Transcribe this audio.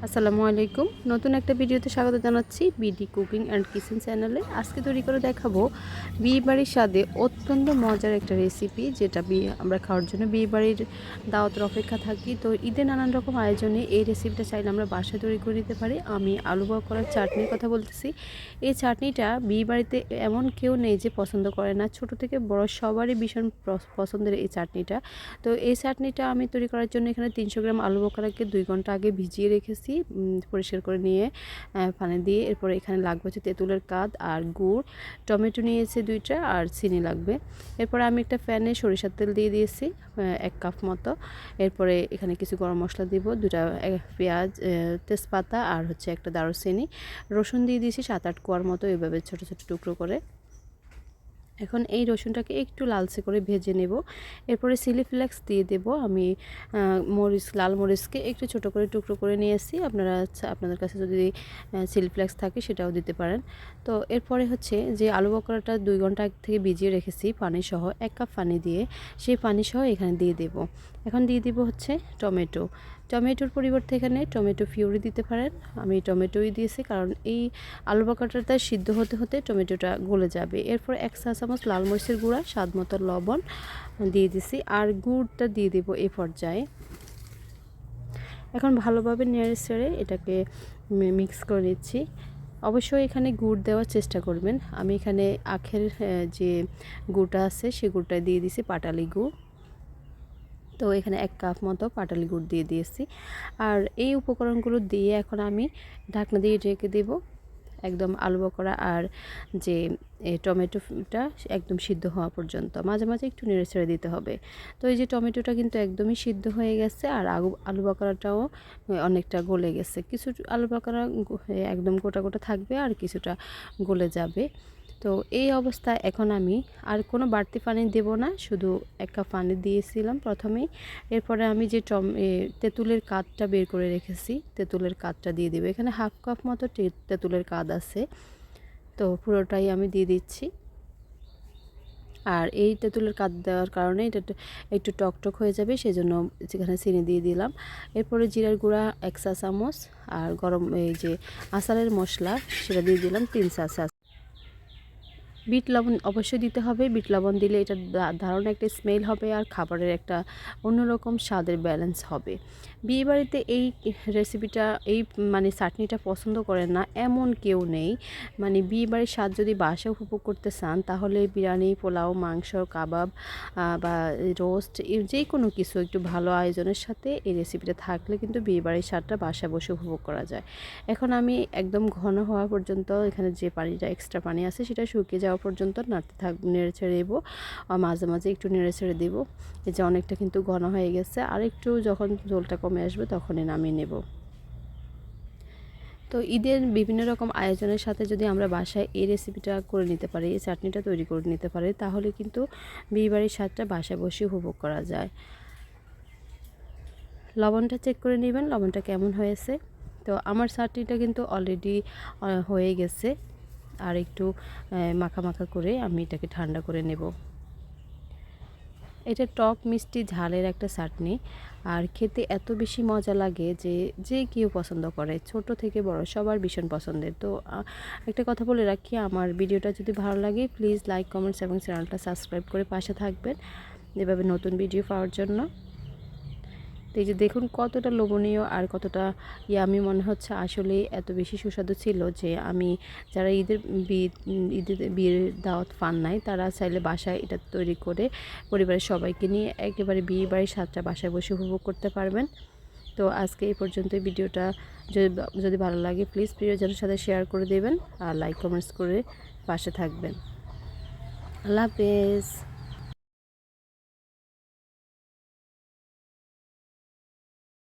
আসসালামু আলাইকুম। নতুন একটা ভিডিওতে স্বাগত জানাচ্ছি বিডি কুকিং অ্যান্ড কিচেন চ্যানেলে। আজকে তৈরি করে দেখাবো বিয়েবাড়ির স্বাদে অত্যন্ত মজার একটা রেসিপি, যেটা আমরা খাওয়ার জন্য বিয়েবাড়ির দাওয়াতের অপেক্ষা থাকি। তো ঈদে নানান রকম আয়োজনে এই রেসিপিটা চাইলে আমরা বাসায় তৈরি করে নিতে পারি। আমি আলু বকরার চাটনির কথা বলতেছি। এই চাটনিটা বিয়েবাড়িতে এমন কেউ নেই যে পছন্দ করে না, ছোট থেকে বড় সবারই ভীষণ পছন্দের এই চাটনিটা। তো এই চাটনিটা আমি তৈরি করার জন্য এখানে 300 গ্রাম আলু বকরাকে 2 ঘন্টা আগে ভিজিয়ে রেখেছি পরিষ্কার করে নিয়ে পানি দিয়ে। এরপরে এখানে লাগবে হচ্ছে তেঁতুলের কাদ আর গুড়, টমেটো নিয়েছি 2টা আর চিনি লাগবে। এরপরে আমি একটা প্যানে সরিষার তেল দিয়ে দিয়েছি 1 কাপ মতো। এরপরে এখানে কিছু গরম মশলা দিব, 2টা পেঁয়াজ, তেজপাতা আর হচ্ছে একটা দারুচিনি, রসুন দিয়ে দিয়েছি 7-8 কোয়ার মতো, এভাবে ছোট ছোট টুকরো করে। এখন এই রসুনটাকে একটু লালচে করে ভেজে নেব। এরপরে চিলি ফ্লেক্স দিয়ে দেব। আমি লাল মরিচকে একটু ছোট করে টুকরো করে নিয়েছি। আপনাদের কাছে যদি চিলি ফ্লেক্স থাকে সেটাও দিতে পারেন। তো এরপরে হচ্ছে যে আলু বকরাটা 2 ঘন্টা আগে থেকে ভিজিয়ে রেখেছি পানি সহ, 1 কাপ পানি দিয়ে, সেই পানি সহ এখানে দিয়ে দেব। এখন দিয়ে দিব হচ্ছে টমেটোর পরিবর্তে এখানে টমেটো পিউরি দিতে পারেন। আমি টমেটোই দিয়েছি, কারণ এই আলু বকরাটা সিদ্ধ হতে হতে টমেটোটা গলে যাবে। এরপর 1 চা চামচ লাল মরিচের গুঁড়া, স্বাদ মতো লবণ দিয়ে দিছি, আর গুড়টা দিয়ে দেব এই পর্যায়ে। এখন ভালোভাবে নেড়ে ছেড়ে এটাকে মিক্স করে নিচ্ছি। অবশ্যই এখানে গুড় দেওয়ার চেষ্টা করবেন। আমি এখানে আখের যে গুড়টা আছে সে গুড়টা দিয়ে দিছি, পাটালি গুড়। তো এখানে 1 কাপ মতো পাটালি গুড় দিয়ে দিয়েছি। আর এই উপকরণগুলো দিয়ে এখন আমি ঢাকনা দিয়ে ঢেকে দেব একদম আলু বকরা আর যে টমেটোটা একদম সিদ্ধ হওয়া পর্যন্ত। মাঝে মাঝে একটু নেড়ে ছেড়ে দিতে হবে। তো এই যে টমেটোটা কিন্তু একদমই সিদ্ধ হয়ে গেছে, আর আলু বকরাটাও অনেকটা গলে গেছে। কিছু আলু বকরা একদম গোটা গোটা থাকবে আর কিছুটা গলে যাবে। তো এই অবস্থায় এখন আমি আর কোনো বাড়তি পানি দেব না, শুধু 1 কাপ পানি দিয়েছিলাম প্রথমেই। এরপরে আমি যে তেঁতুলের কাদটা বের করে রেখেছি, তেঁতুলের কাদটা দিয়ে দেবো। এখানে 1/2 কাপ মতো তেঁতুলের কাদ আছে, তো পুরোটাই আমি দিয়ে দিচ্ছি। আর এই তেঁতুলের কাদ দেওয়ার কারণে এটা একটু টকটক হয়ে যাবে, সেজন্য যেখানে চিনি দিয়ে দিলাম। এরপরে জিরার গুঁড়া 1 চা চামচ, আর গরম এই যে আচারের মশলা সেটা দিয়ে দিলাম 3 চা চামচ। বিট লবণ অবশ্যই দিতে হবে। বিট লবণ দিলে এটা দারুণ একটা স্মেল হবে, আর খাবারের একটা অন্যরকম স্বাদের ব্যালেন্স হবে। বিয়েবাড়িতে এই রেসিপিটা মানে চাটনিটা পছন্দ করে না এমন কেউ নেই। মানে বিয়েবাড়ির স্বাদ যদি বাসায় উপভোগ করতে চান, তাহলে বিরিয়ানি, পোলাও, মাংস, কাবাব বা রোস্ট, যে কোনো কিছু একটু ভালো আয়োজনের সাথে এই রেসিপিটা থাকলে কিন্তু বিয়েবাড়ির স্বাদটা বাসায় বসে উপভোগ করা যায়। এখন আমি একদম ঘন হওয়া পর্যন্ত, এখানে যে পানিটা এক্সট্রা পানি আছে সেটা শুকিয়ে যাওয়া পর্যন্ত নেড়ে ছেড়ে দেবো। আর মাঝে মাঝে একটু নেড়ে ছেড়ে দেবো। এই যে অনেকটা কিন্তু ঘন হয়ে গেছে, আর একটু যখন ঝোলটা কমে আসবে তখনই নামিয়ে নেব। তো ঈদের বিভিন্ন রকম আয়োজনের সাথে যদি আমরা বাসায় এই রেসিপিটা করে নিতে পারি, এই চাটনিটা তৈরি করে নিতে পারি, তাহলে কিন্তু বিয়েবাড়ির স্বাদটা বাসায় বসে উপভোগ করা যায়। লবণটা চেক করে নেবেন, লবণটা কেমন হয়েছে। তো আমার চাটনিটা কিন্তু অলরেডি হয়ে গেছে। আর একটু মাখা মাখা করে আমি এটাকে ঠান্ডা করে নেব। এটা টক মিষ্টি ঝালের একটা চাটনি, আর খেতে এত বেশি মজা লাগে যে যে কেউ পছন্দ করে, ছোট থেকে বড় সবার ভীষণ পছন্দের। তো একটা কথা বলে রাখি, আমার ভিডিওটা যদি ভালো লাগে প্লিজ লাইক, কমেন্টস এবং চ্যানেলটা সাবস্ক্রাইব করে পাশে থাকবেন এভাবে নতুন ভিডিও পাওয়ার জন্য। তো এই যে দেখুন কতটা লোভনীয় আর কতটা ইয়ামি মনে হচ্ছে, আসলে এত বেশি সুস্বাদু ছিল যে আমি, যারা ঈদের বিয়ের দাওয়াত পান নাই, তারা চাইলে বাসায় এটা তৈরি করে পরিবারের সবাইকে নিয়ে একেবারে বিয়ে বাড়ির স্বাদটা বাসায় বসে উপভোগ করতে পারবেন। তো আজকে এই পর্যন্ত ভিডিওটা যদি ভালো লাগে প্লিজ প্রিয়জনের সাথে শেয়ার করে দেবেন, আর লাইক কমেন্টস করে পাশে থাকবেন। আল্লাহ হাফেজ।